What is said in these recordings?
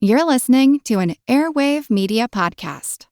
You're listening to an Airwave Media Podcast.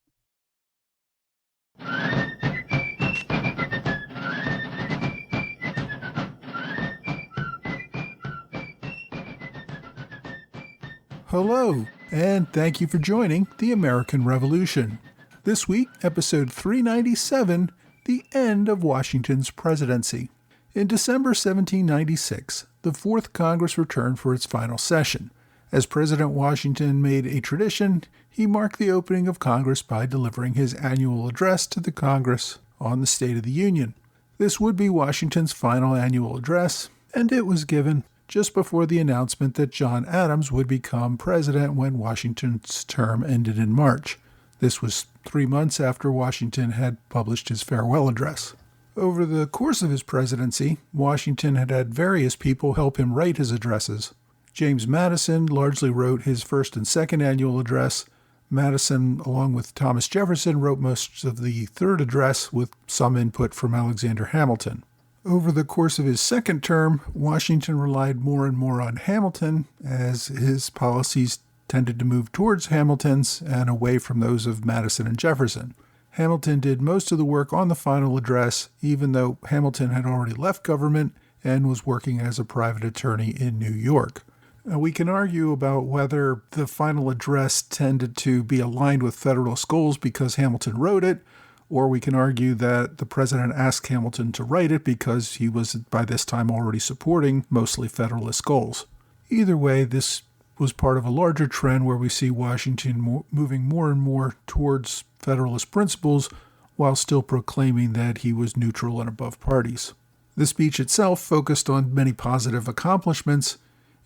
Hello, and thank you for joining the American Revolution. This week, episode 397, The End of Washington's Presidency. In December 1796, the Fourth Congress returned for its final session. As President Washington made a tradition, he marked the opening of Congress by delivering his annual address to the Congress on the State of the Union. This would be Washington's final annual address, and it was given just before the announcement that John Adams would become president when Washington's term ended in March. This was 3 months after Washington had published his farewell address. Over the course of his presidency, Washington had had various people help him write his addresses. James Madison largely wrote his first and second annual address. Madison, along with Thomas Jefferson, wrote most of the third address with some input from Alexander Hamilton. Over the course of his second term, Washington relied more and more on Hamilton as his policies tended to move towards Hamilton's and away from those of Madison and Jefferson. Hamilton did most of the work on the final address, even though Hamilton had already left government and was working as a private attorney in New York. We can argue about whether the final address tended to be aligned with Federalist goals because Hamilton wrote it, or we can argue that the president asked Hamilton to write it because he was by this time already supporting mostly Federalist goals. Either way, this was part of a larger trend where we see Washington moving more and more towards Federalist principles while still proclaiming that he was neutral and above parties. The speech itself focused on many positive accomplishments.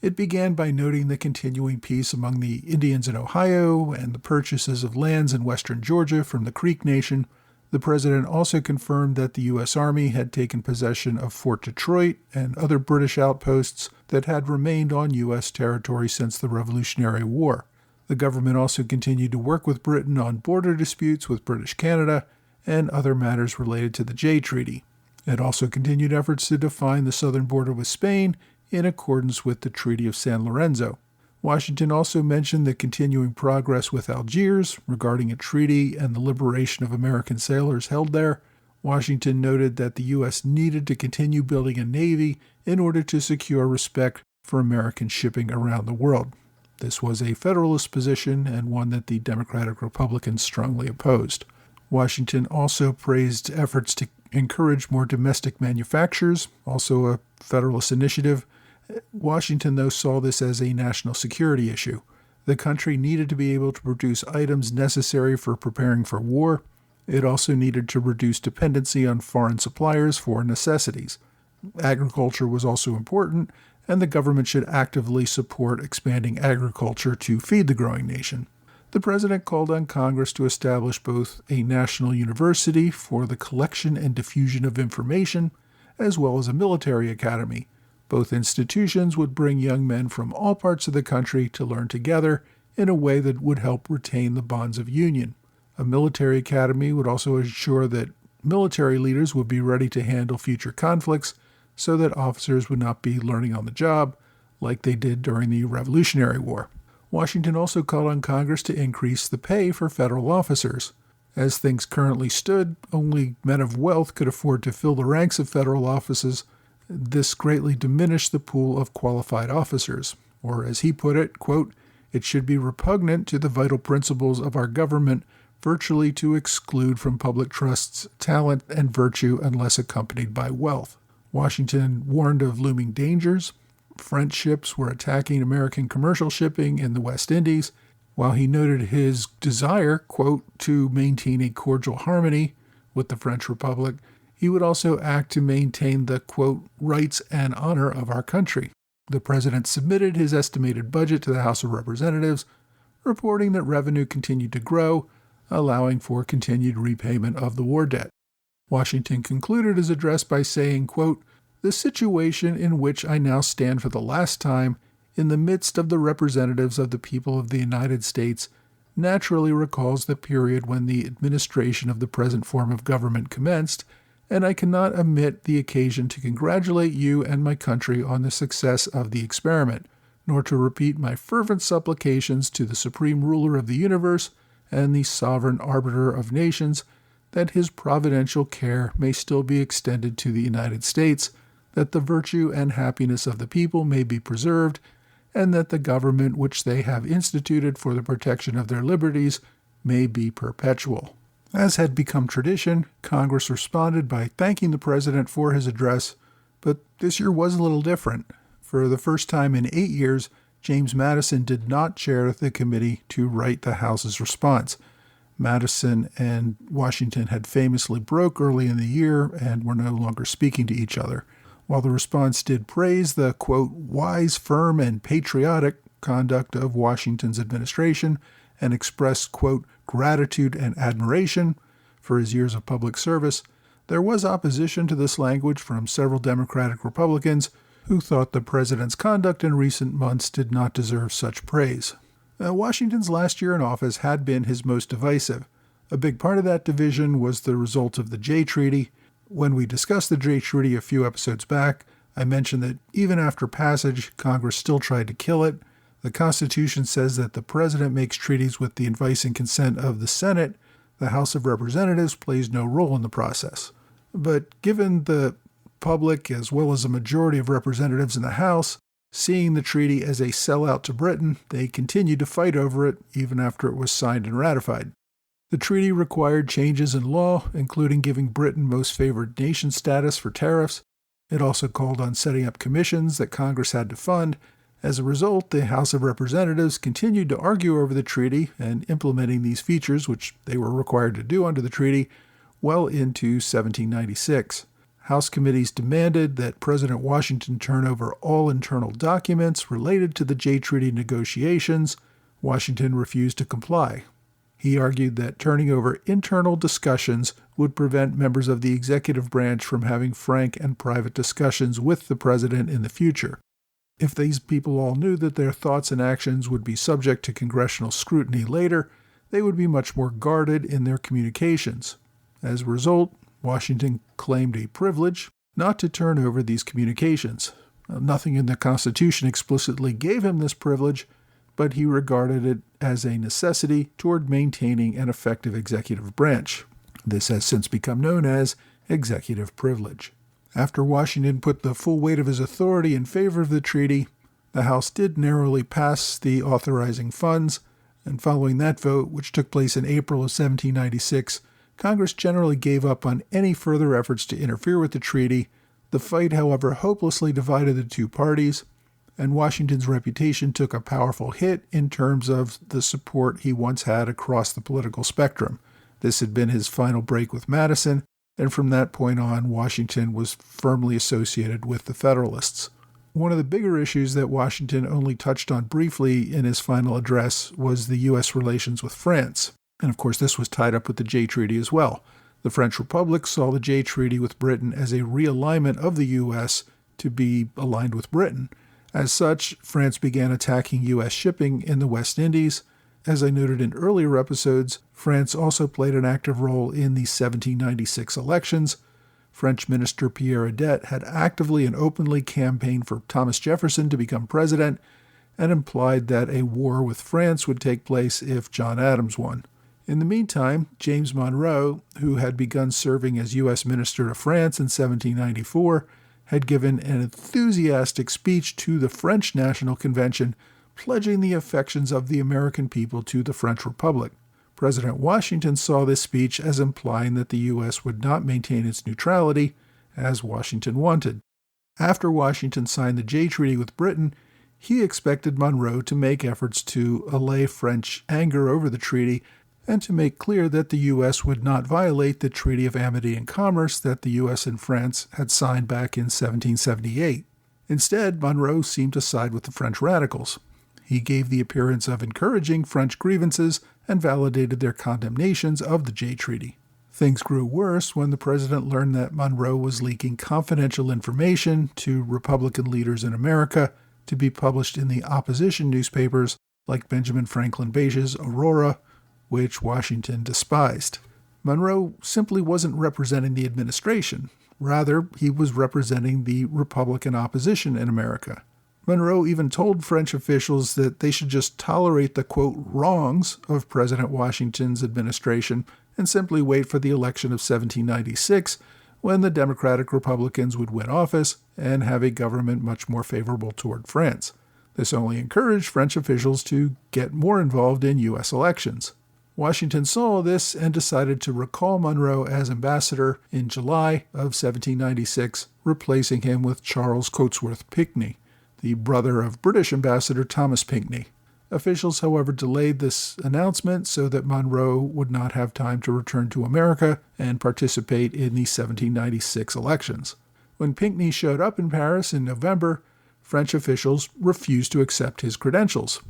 It began by noting the continuing peace among the Indians in Ohio and the purchases of lands in western Georgia from the Creek Nation. The president also confirmed that the U.S. Army had taken possession of Fort Detroit and other British outposts that had remained on U.S. territory since the Revolutionary War. The government also continued to work with Britain on border disputes with British Canada and other matters related to the Jay Treaty. It also continued efforts to define the southern border with Spain in accordance with the Treaty of San Lorenzo. Washington also mentioned the continuing progress with Algiers regarding a treaty and the liberation of American sailors held there. Washington noted that the U.S. needed to continue building a navy in order to secure respect for American shipping around the world. This was a Federalist position and one that the Democratic Republicans strongly opposed. Washington also praised efforts to encourage more domestic manufactures, also a Federalist initiative. Washington, though, saw this as a national security issue. The country needed to be able to produce items necessary for preparing for war. It also needed to reduce dependency on foreign suppliers for necessities. Agriculture was also important, and the government should actively support expanding agriculture to feed the growing nation. The president called on Congress to establish both a national university for the collection and diffusion of information, as well as a military academy. Both institutions would bring young men from all parts of the country to learn together in a way that would help retain the bonds of union. A military academy would also ensure that military leaders would be ready to handle future conflicts so that officers would not be learning on the job like they did during the Revolutionary War. Washington also called on Congress to increase the pay for federal officers. As things currently stood, only men of wealth could afford to fill the ranks of federal offices. This greatly diminished the pool of qualified officers, or as he put it, quote, "It should be repugnant to the vital principles of our government virtually to exclude from public trusts talent and virtue unless accompanied by wealth." Washington warned of looming dangers. French ships were attacking American commercial shipping in the West Indies, while he noted his desire, quote, to maintain a cordial harmony with the French Republic. He would also act to maintain the, quote, rights and honor of our country. The president submitted his estimated budget to the House of Representatives, reporting that revenue continued to grow, allowing for continued repayment of the war debt. Washington concluded his address by saying, quote, "The situation in which I now stand for the last time in the midst of the representatives of the people of the United States naturally recalls the period when the administration of the present form of government commenced, and I cannot omit the occasion to congratulate you and my country on the success of the experiment. nor to repeat my fervent supplications to the supreme ruler of the universe and the sovereign arbiter of nations, that his providential care may still be extended to the United States, that the virtue and happiness of the people may be preserved, and that the government which they have instituted for the protection of their liberties may be perpetual. As had become tradition, Congress responded by thanking the President for his address, but this year was a little different. For the first time in 8 years, James Madison did not chair the committee to write the House's response. Madison and Washington had famously broke early in the year and were no longer speaking to each other. While the response did praise the, quote, wise, firm, and patriotic conduct of Washington's administration and expressed, quote, gratitude and admiration for his years of public service, there was opposition to this language from several Democratic Republicans who thought the president's conduct in recent months did not deserve such praise. Washington's last year in office had been his most divisive. A big part of that division was the result of the Jay Treaty. When we discussed the Jay Treaty a few episodes back, I mentioned that even after passage, Congress still tried to kill it. The Constitution says that the president makes treaties with the advice and consent of the Senate. The House of Representatives plays no role in the process. But given the public, as well as a majority of representatives in the House, seeing the treaty as a sellout to Britain, they continued to fight over it even after it was signed and ratified. The treaty required changes in law, including giving Britain most favored nation status for tariffs. It also called on setting up commissions that Congress had to fund. As a result, the House of Representatives continued to argue over the treaty and implementing these features, which they were required to do under the treaty, well into 1796. House committees demanded that President Washington turn over all internal documents related to the Jay Treaty negotiations. Washington refused to comply. He argued that turning over internal discussions would prevent members of the executive branch from having frank and private discussions with the president in the future. If these people all knew that their thoughts and actions would be subject to congressional scrutiny later, they would be much more guarded in their communications. As a result, Washington claimed a privilege not to turn over these communications. Nothing in the Constitution explicitly gave him this privilege, but he regarded it as a necessity toward maintaining an effective executive branch. This has since become known as executive privilege. After Washington put the full weight of his authority in favor of the treaty, the House did narrowly pass the authorizing funds, and following that vote, which took place in April of 1796, Congress generally gave up on any further efforts to interfere with the treaty. The fight, however, hopelessly divided the two parties, and Washington's reputation took a powerful hit in terms of the support he once had across the political spectrum. This had been his final break with Madison, and from that point on, Washington was firmly associated with the Federalists. One of the bigger issues that Washington only touched on briefly in his final address was the U.S. relations with France. And of course, this was tied up with the Jay Treaty as well. The French Republic saw the Jay Treaty with Britain as a realignment of the U.S. to be aligned with Britain. As such, France began attacking U.S. shipping in the West Indies. As I noted in earlier episodes, France also played an active role in the 1796 elections. French Minister Pierre Adet had actively and openly campaigned for Thomas Jefferson to become president and implied that a war with France would take place if John Adams won. In the meantime, James Monroe, who had begun serving as U.S. Minister to France in 1794, had given an enthusiastic speech to the French National Convention, pledging the affections of the American people to the French Republic. President Washington saw this speech as implying that the U.S. would not maintain its neutrality, as Washington wanted. After Washington signed the Jay Treaty with Britain, he expected Monroe to make efforts to allay French anger over the treaty and to make clear that the U.S. would not violate the Treaty of Amity and Commerce that the U.S. and France had signed back in 1778. Instead, Monroe seemed to side with the French radicals. He gave the appearance of encouraging French grievances and validated their condemnations of the Jay Treaty. Things grew worse when the president learned that Monroe was leaking confidential information to Republican leaders in America to be published in the opposition newspapers like Benjamin Franklin Bache's Aurora, which Washington despised. Monroe simply wasn't representing the administration. Rather, he was representing the Republican opposition in America. Monroe even told French officials that they should just tolerate the, quote, wrongs of President Washington's administration and simply wait for the election of 1796, when the Democratic Republicans would win office and have a government much more favorable toward France. This only encouraged French officials to get more involved in U.S. elections. Washington saw this and decided to recall Monroe as ambassador in July of 1796, replacing him with Charles Cotesworth Pinckney, the brother of British Ambassador Thomas Pinckney. Officials, however, delayed this announcement so that Monroe would not have time to return to America and participate in the 1796 elections. When Pinckney showed up in Paris in November, French officials refused to accept his credentials.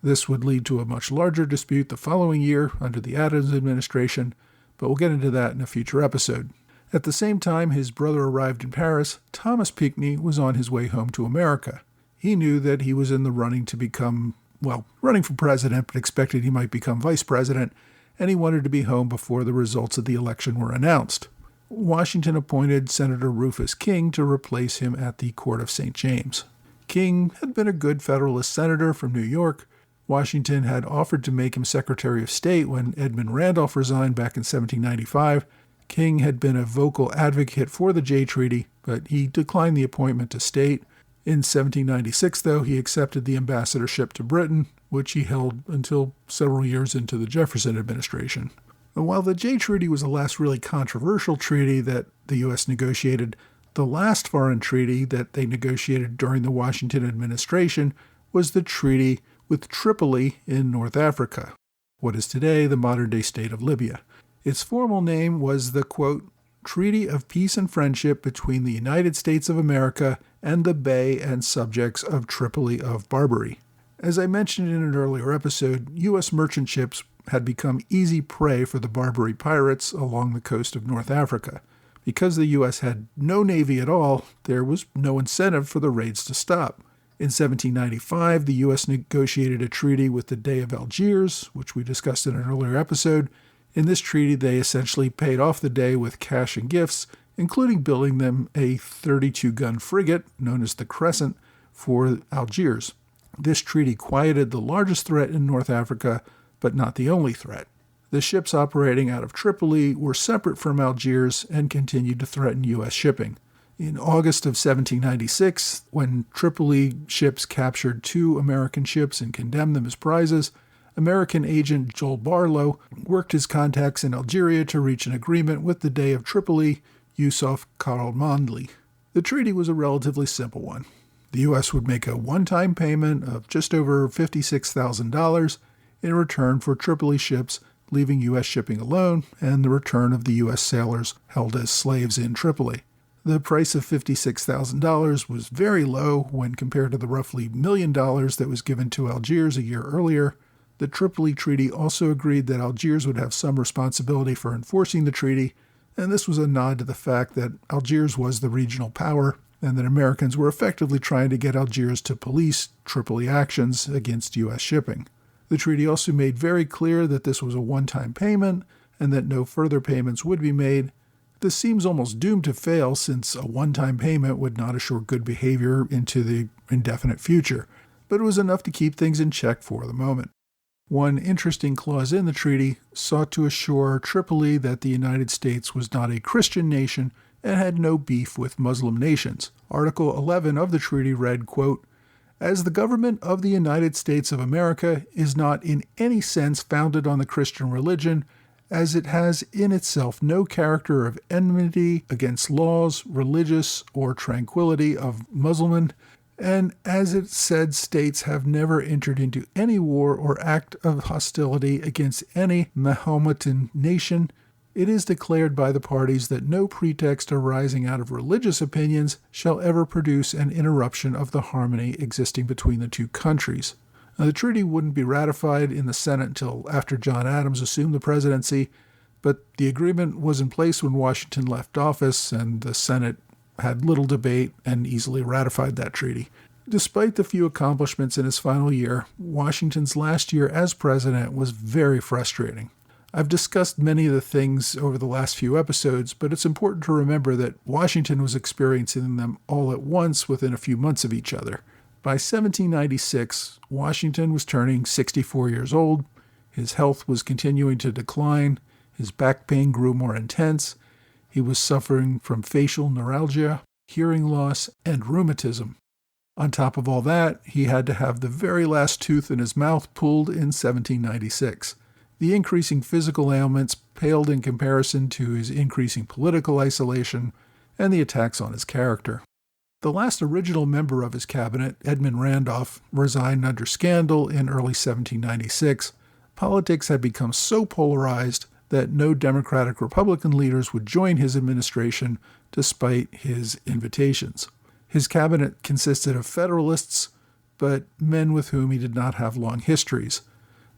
This would lead to a much larger dispute the following year under the Adams administration, but we'll get into that in a future episode. At the same time his brother arrived in Paris, Thomas Pinckney was on his way home to America. He knew that he was in the running to become, running for president, but expected he might become vice president, and he wanted to be home before the results of the election were announced. Washington appointed Senator Rufus King to replace him at the Court of St. James. King had been a good Federalist senator from New York. Washington had offered to make him Secretary of State when Edmund Randolph resigned back in 1795. King had been a vocal advocate for the Jay Treaty, but he declined the appointment to state. In 1796, though, he accepted the ambassadorship to Britain, which he held until several years into the Jefferson administration. And while the Jay Treaty was the last really controversial treaty that the U.S. negotiated, the last foreign treaty that they negotiated during the Washington administration was the treaty with Tripoli in North Africa, what is today the modern-day state of Libya. Its formal name was the, quote, Treaty of Peace and Friendship between the United States of America and the Bey and subjects of Tripoli of Barbary. As I mentioned in an earlier episode, U.S. merchant ships had become easy prey for the Barbary pirates along the coast of North Africa. Because the U.S. had no navy at all, there was no incentive for the raids to stop. In 1795, the U.S. negotiated a treaty with the Dey of Algiers, which we discussed in an earlier episode. In this treaty, they essentially paid off the Dey with cash and gifts, including building them a 32-gun frigate, known as the Crescent, for Algiers. This treaty quieted the largest threat in North Africa, but not the only threat. The ships operating out of Tripoli were separate from Algiers and continued to threaten U.S. shipping. In August of 1796, when Tripoli ships captured 2 American ships and condemned them as prizes, American agent Joel Barlow worked his contacts in Algeria to reach an agreement with the Dey of Tripoli, Yusuf Karamanli. The treaty was a relatively simple one. The U.S. would make a one-time payment of just over $56,000 in return for Tripoli ships leaving U.S. shipping alone and the return of the U.S. sailors held as slaves in Tripoli. The price of $56,000 was very low when compared to the roughly $1 million that was given to Algiers a year earlier. The Tripoli Treaty also agreed that Algiers would have some responsibility for enforcing the treaty, and this was a nod to the fact that Algiers was the regional power and that Americans were effectively trying to get Algiers to police Tripoli actions against U.S. shipping. The treaty also made very clear that this was a one-time payment and that no further payments would be made. This seems almost doomed to fail since a one-time payment would not assure good behavior into the indefinite future, but it was enough to keep things in check for the moment. One interesting clause in the treaty sought to assure Tripoli that the United States was not a Christian nation and had no beef with Muslim nations. Article 11 of the treaty read, quote, As the government of the United States of America is not in any sense founded on the Christian religion, as it has in itself no character of enmity against laws, religious, or tranquility of Muslimin, and as it said states have never entered into any war or act of hostility against any Mahometan nation, it is declared by the parties that no pretext arising out of religious opinions shall ever produce an interruption of the harmony existing between the two countries. Now, the treaty wouldn't be ratified in the Senate until after John Adams assumed the presidency, but the agreement was in place when Washington left office, and the Senate had little debate and easily ratified that treaty. Despite the few accomplishments in his final year, Washington's last year as president was very frustrating. I've discussed many of the things over the last few episodes, but it's important to remember that Washington was experiencing them all at once within a few months of each other. By 1796, Washington was turning 64 years old. His health was continuing to decline. His back pain grew more intense. He was suffering from facial neuralgia, hearing loss, and rheumatism. On top of all that, he had to have the very last tooth in his mouth pulled in 1796. The increasing physical ailments paled in comparison to his increasing political isolation and the attacks on his character. The last original member of his cabinet, Edmund Randolph, resigned under scandal in early 1796. Politics had become so polarized that no Democratic-Republican leaders would join his administration despite his invitations. His cabinet consisted of Federalists, but men with whom he did not have long histories.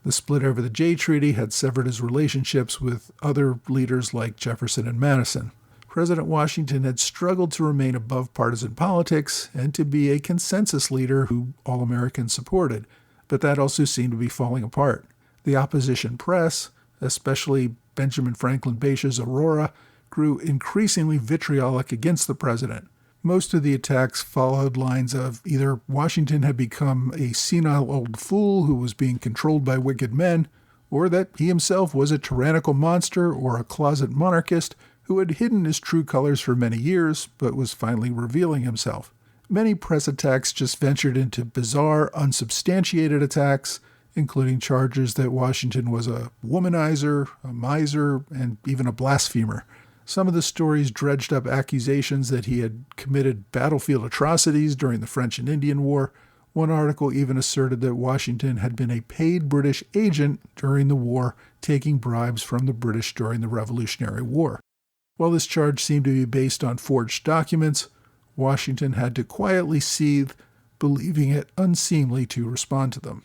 The split over the Jay Treaty had severed his relationships with other leaders like Jefferson and Madison. President Washington had struggled to remain above partisan politics and to be a consensus leader who all Americans supported, but that also seemed to be falling apart. The opposition press, especially Benjamin Franklin Bache's Aurora, grew increasingly vitriolic against the president. Most of the attacks followed lines of either Washington had become a senile old fool who was being controlled by wicked men, or that he himself was a tyrannical monster or a closet monarchist who had hidden his true colors for many years but was finally revealing himself. Many press attacks just ventured into bizarre, unsubstantiated attacks, including charges that Washington was a womanizer, a miser, and even a blasphemer. Some of the stories dredged up accusations that he had committed battlefield atrocities during the French and Indian War. One article even asserted that Washington had been a paid British agent during the war, taking bribes from the British during the Revolutionary War. While this charge seemed to be based on forged documents, Washington had to quietly seethe, believing it unseemly to respond to them.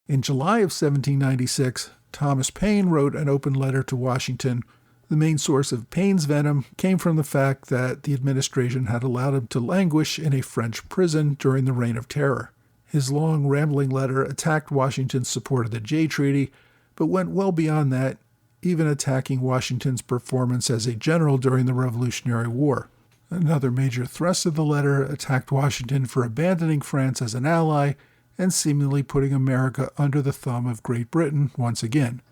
In July of 1796, Thomas Paine wrote an open letter to Washington. The main source of Paine's venom came from the fact that the administration had allowed him to languish in a French prison during the Reign of Terror. His long, rambling letter attacked Washington's support of the Jay Treaty, but went well beyond that, even attacking Washington's performance as a general during the Revolutionary War. Another major thrust of the letter attacked Washington for abandoning France as an ally and seemingly putting America under the thumb of Great Britain once again,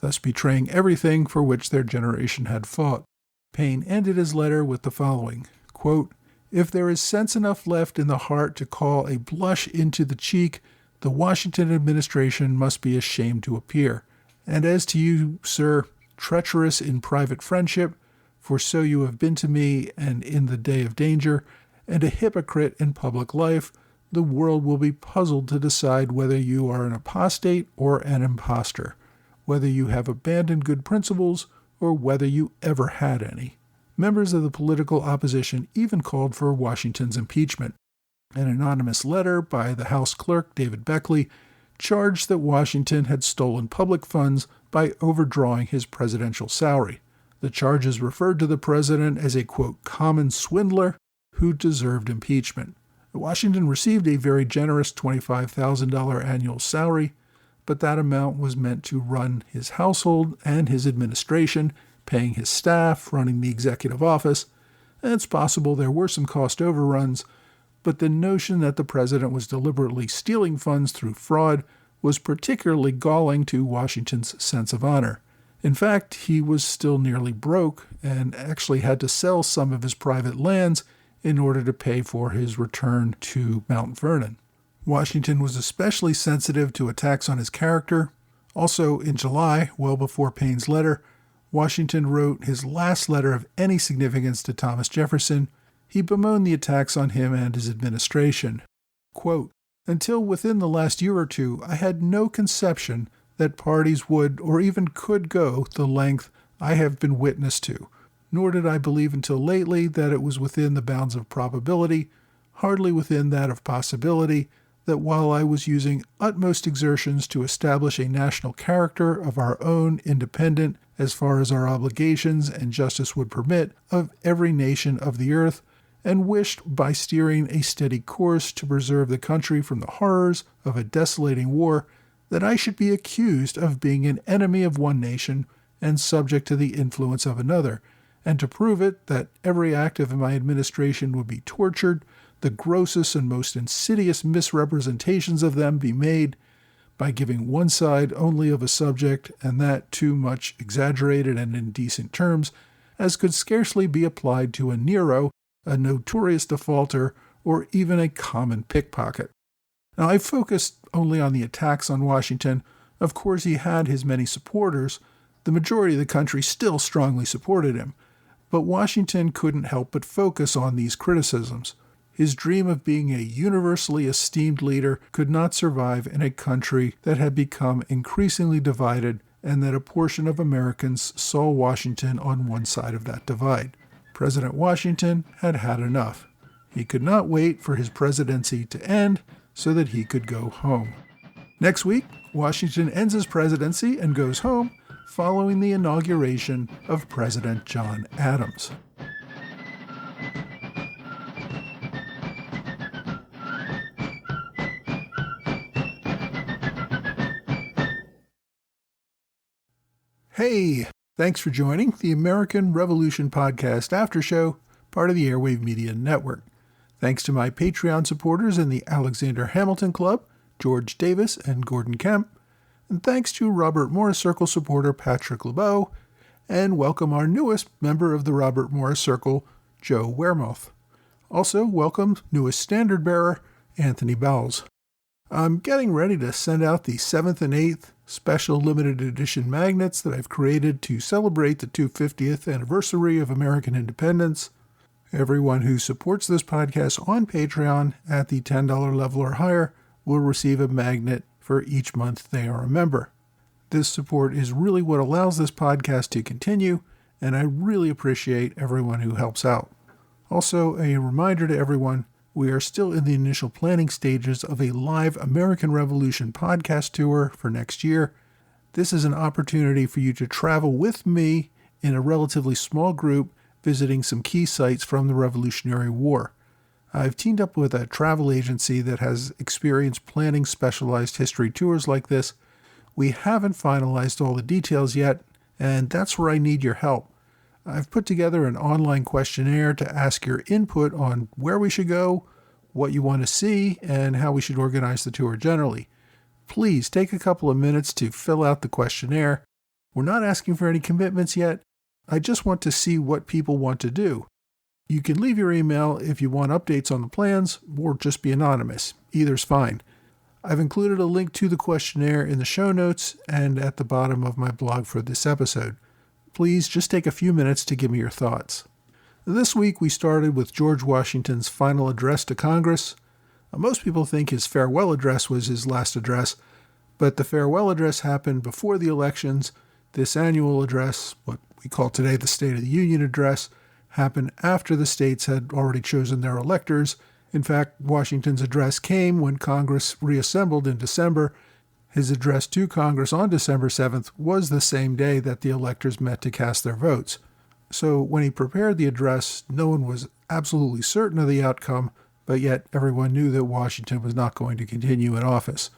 thus betraying everything for which their generation had fought. Paine ended his letter with the following, quote, "If there is sense enough left in the heart to call a blush into the cheek, the Washington administration must be ashamed to appear. And as to you, sir, treacherous in private friendship, for so you have been to me and in the day of danger, and a hypocrite in public life, the world will be puzzled to decide whether you are an apostate or an impostor, whether you have abandoned good principles or whether you ever had any." Members of the political opposition even called for Washington's impeachment. An anonymous letter by the House clerk, David Beckley, charged that Washington had stolen public funds by overdrawing his presidential salary. The charges referred to the president as a, quote, common swindler who deserved impeachment. Washington received a very generous $25,000 annual salary, but that amount was meant to run his household and his administration, paying his staff, running the executive office. And it's possible there were some cost overruns, but the notion that the president was deliberately stealing funds through fraud was particularly galling to Washington's sense of honor. In fact, he was still nearly broke and actually had to sell some of his private lands in order to pay for his return to Mount Vernon. Washington was especially sensitive to attacks on his character. Also, in July, well before Paine's letter, Washington wrote his last letter of any significance to Thomas Jefferson. He bemoaned the attacks on him and his administration. Quote, "Until within the last year or two, I had no conception that parties would or even could go the length I have been witness to, nor did I believe until lately that it was within the bounds of probability, hardly within that of possibility, that while I was using utmost exertions to establish a national character of our own, independent, as far as our obligations and justice would permit, of every nation of the earth, and wished by steering a steady course to preserve the country from the horrors of a desolating war, that I should be accused of being an enemy of one nation and subject to the influence of another, and to prove it, that every act of my administration would be tortured, the grossest and most insidious misrepresentations of them be made by giving one side only of a subject, and that too much exaggerated and indecent terms, as could scarcely be applied to a Nero, a notorious defaulter, or even a common pickpocket. Now, I focused only on the attacks on Washington. Of course, he had his many supporters. The majority of the country still strongly supported him. But Washington couldn't help but focus on these criticisms. His dream of being a universally esteemed leader could not survive in a country that had become increasingly divided, and that a portion of Americans saw Washington on one side of that divide. President Washington had had enough. He could not wait for his presidency to end so that he could go home. Next week, Washington ends his presidency and goes home following the inauguration of President John Adams. Hey, thanks for joining the American Revolution Podcast After Show, part of the Airwave Media Network. Thanks to my Patreon supporters in the Alexander Hamilton Club, George Davis and Gordon Kemp, and thanks to Robert Morris Circle supporter Patrick LeBeau, and welcome our newest member of the Robert Morris Circle, Joe Wermuth. Also, welcome newest standard bearer, Anthony Bowles. I'm getting ready to send out the 7th and 8th special limited edition magnets that I've created to celebrate the 250th anniversary of American independence. Everyone who supports this podcast on Patreon at the $10 level or higher will receive a magnet for each month they are a member. This support is really what allows this podcast to continue, and I really appreciate everyone who helps out. Also, a reminder to everyone, we are still in the initial planning stages of a live American Revolution podcast tour for next year. This is an opportunity for you to travel with me in a relatively small group, visiting some key sites from the Revolutionary War. I've teamed up with a travel agency that has experience planning specialized history tours like this. We haven't finalized all the details yet, and that's where I need your help. I've put together an online questionnaire to ask your input on where we should go, what you want to see, and how we should organize the tour generally. Please take a couple of minutes to fill out the questionnaire. We're not asking for any commitments yet. I just want to see what people want to do. You can leave your email if you want updates on the plans, or just be anonymous. Either's fine. I've included a link to the questionnaire in the show notes and at the bottom of my blog for this episode. Please just take a few minutes to give me your thoughts. This week we started with George Washington's final address to Congress. Most people think his farewell address was his last address, but the farewell address happened before the elections. This annual address, what we call today the State of the Union address, happened after the states had already chosen their electors. In fact, Washington's address came when Congress reassembled in December. His address to Congress on December 7th was the same day that the electors met to cast their votes. So when he prepared the address, no one was absolutely certain of the outcome, but yet everyone knew that Washington was not going to continue in office.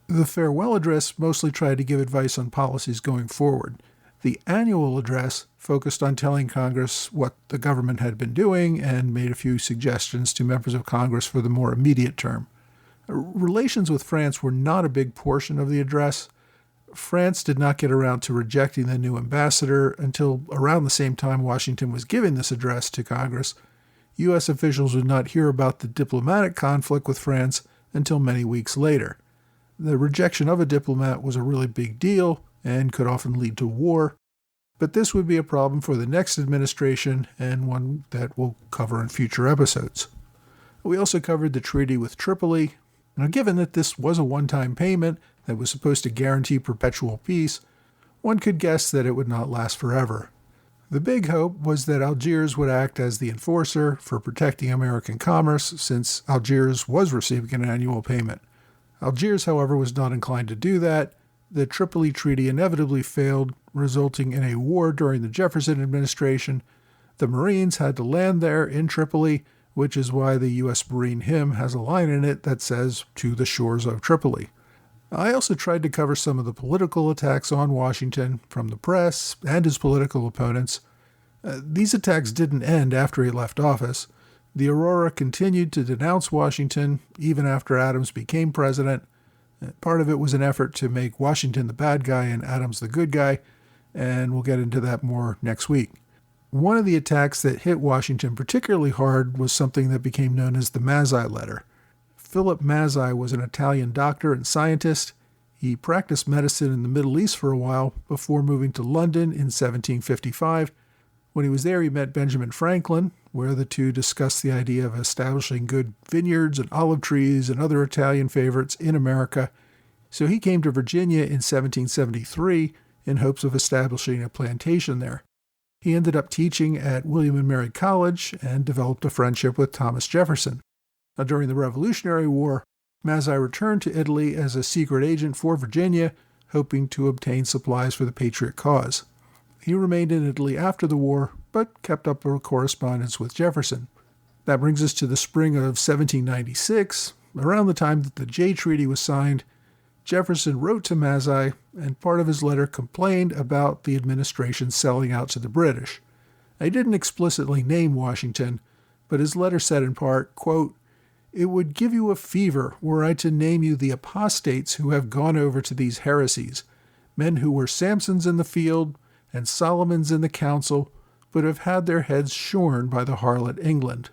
The farewell address mostly tried to give advice on policies going forward. The annual address focused on telling Congress what the government had been doing and made a few suggestions to members of Congress for the more immediate term. Relations with France were not a big portion of the address. France did not get around to rejecting the new ambassador until around the same time Washington was giving this address to Congress. U.S. officials would not hear about the diplomatic conflict with France until many weeks later. The rejection of a diplomat was a really big deal and could often lead to war, but this would be a problem for the next administration and one that we'll cover in future episodes. We also covered the treaty with Tripoli. Now, given that this was a one-time payment that was supposed to guarantee perpetual peace, one could guess that it would not last forever. The big hope was that Algiers would act as the enforcer for protecting American commerce, since Algiers was receiving an annual payment. Algiers, however, was not inclined to do that. The Tripoli Treaty inevitably failed, resulting in a war during the Jefferson administration. The Marines had to land there in Tripoli, which is why the U.S. Marine hymn has a line in it that says, "To the shores of Tripoli." I also tried to cover some of the political attacks on Washington from the press and his political opponents. These attacks didn't end after he left office. The Aurora continued to denounce Washington even after Adams became president. Part of it was an effort to make Washington the bad guy and Adams the good guy, and we'll get into that more next week. One of the attacks that hit Washington particularly hard was something that became known as the Mazzei Letter. Philip Mazzei was an Italian doctor and scientist. He practiced medicine in the Middle East for a while before moving to London in 1755. When he was there, he met Benjamin Franklin, where the two discussed the idea of establishing good vineyards and olive trees and other Italian favorites in America. So he came to Virginia in 1773 in hopes of establishing a plantation there. He ended up teaching at William and Mary College and developed a friendship with Thomas Jefferson. Now, during the Revolutionary War, Mazzei returned to Italy as a secret agent for Virginia, hoping to obtain supplies for the Patriot cause. He remained in Italy after the war, but kept up a correspondence with Jefferson. That brings us to the spring of 1796. Around the time that the Jay Treaty was signed, Jefferson wrote to Mazzei, and part of his letter complained about the administration selling out to the British. He didn't explicitly name Washington, but his letter said in part, quote, "It would give you a fever were I to name you the apostates who have gone over to these heresies, men who were Samsons in the field and Solomons in the council, but have had their heads shorn by the harlot England."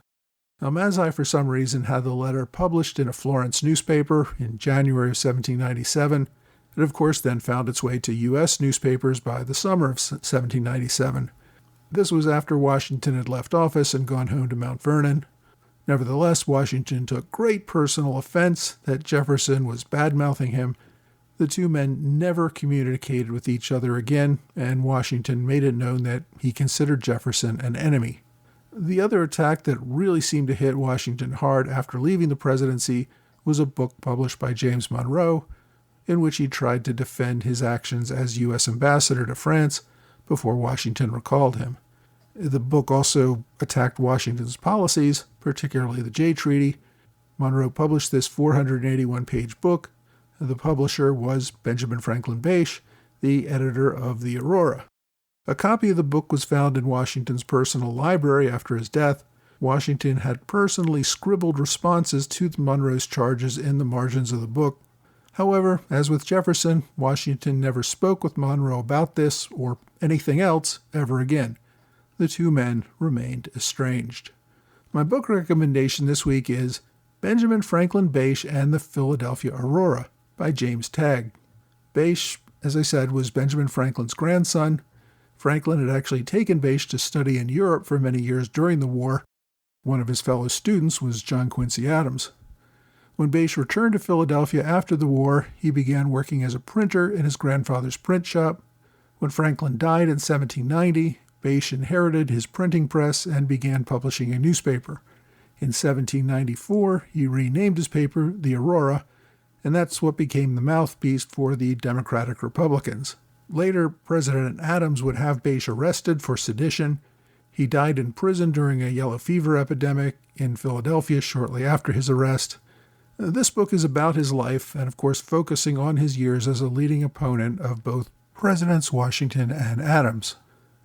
Now, Mazzei, for some reason, had the letter published in a Florence newspaper in January of 1797. It, of course, then found its way to U.S. newspapers by the summer of 1797. This was after Washington had left office and gone home to Mount Vernon. Nevertheless, Washington took great personal offense that Jefferson was bad-mouthing him. The two men never communicated with each other again, and Washington made it known that he considered Jefferson an enemy. The other attack that really seemed to hit Washington hard after leaving the presidency was a book published by James Monroe, in which he tried to defend his actions as U.S. ambassador to France before Washington recalled him. The book also attacked Washington's policies, particularly the Jay Treaty. Monroe published this 481-page book. The publisher was Benjamin Franklin Bache, the editor of the Aurora. A copy of the book was found in Washington's personal library after his death. Washington had personally scribbled responses to Monroe's charges in the margins of the book. However, as with Jefferson, Washington never spoke with Monroe about this or anything else ever again. The two men remained estranged. My book recommendation this week is Benjamin Franklin Bache and the Philadelphia Aurora by James Tagg. Bache, as I said, was Benjamin Franklin's grandson. Franklin had actually taken Bache to study in Europe for many years during the war. One of his fellow students was John Quincy Adams. When Bache returned to Philadelphia after the war, he began working as a printer in his grandfather's print shop. When Franklin died in 1790, Bache inherited his printing press and began publishing a newspaper. In 1794, he renamed his paper the Aurora, and that's what became the mouthpiece for the Democratic Republicans. Later, President Adams would have Bache arrested for sedition. He died in prison during a yellow fever epidemic in Philadelphia shortly after his arrest. This book is about his life and, of course, focusing on his years as a leading opponent of both Presidents Washington and Adams.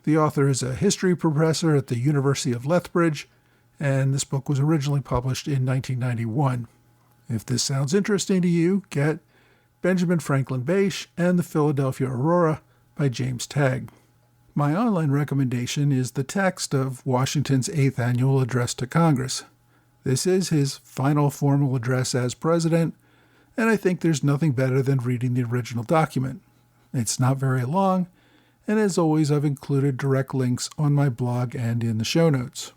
The author is a history professor at the University of Lethbridge, and this book was originally published in 1991. If this sounds interesting to you, get Benjamin Franklin Bache and the Philadelphia Aurora by James Tagg. My online recommendation is the text of Washington's 8th Annual Address to Congress. This is his final formal address as president, and I think there's nothing better than reading the original document. It's not very long, and as always, I've included direct links on my blog and in the show notes.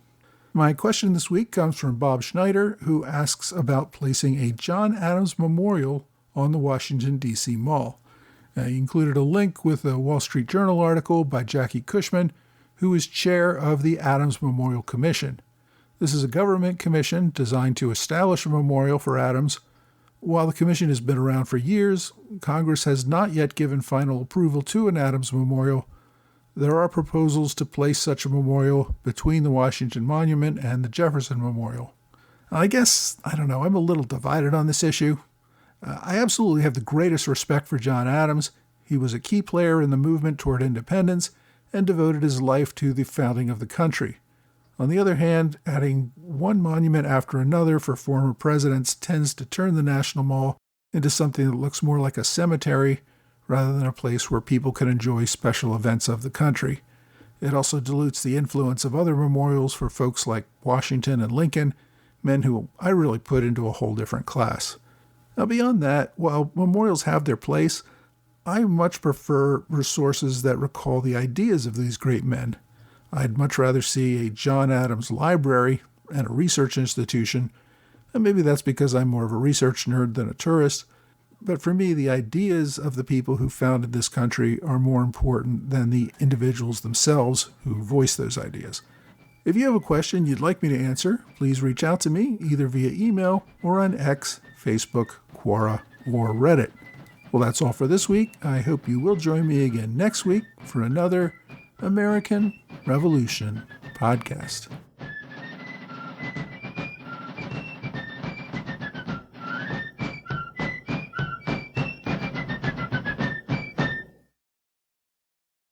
My question this week comes from Bob Schneider, who asks about placing a John Adams Memorial on the Washington, D.C. Mall. He included a link with a Wall Street Journal article by Jackie Cushman, who is chair of the Adams Memorial Commission. This is a government commission designed to establish a memorial for Adams. While the commission has been around for years, Congress has not yet given final approval to an Adams Memorial. There are proposals to place such a memorial between the Washington Monument and the Jefferson Memorial. I guess, I'm a little divided on this issue. I absolutely have the greatest respect for John Adams. He was a key player in the movement toward independence and devoted his life to the founding of the country. On the other hand, adding one monument after another for former presidents tends to turn the National Mall into something that looks more like a cemetery rather than a place where people can enjoy special events of the country. It also dilutes the influence of other memorials for folks like Washington and Lincoln, men who I really put into a whole different class. Now, beyond that, while memorials have their place, I much prefer resources that recall the ideas of these great men. I'd much rather see a John Adams library and a research institution, and maybe that's because I'm more of a research nerd than a tourist, but for me, the ideas of the people who founded this country are more important than the individuals themselves who voice those ideas. If you have a question you'd like me to answer, please reach out to me either via email or on X, Facebook, Quora, or Reddit. Well, that's all for this week. I hope you will join me again next week for another American Revolution podcast.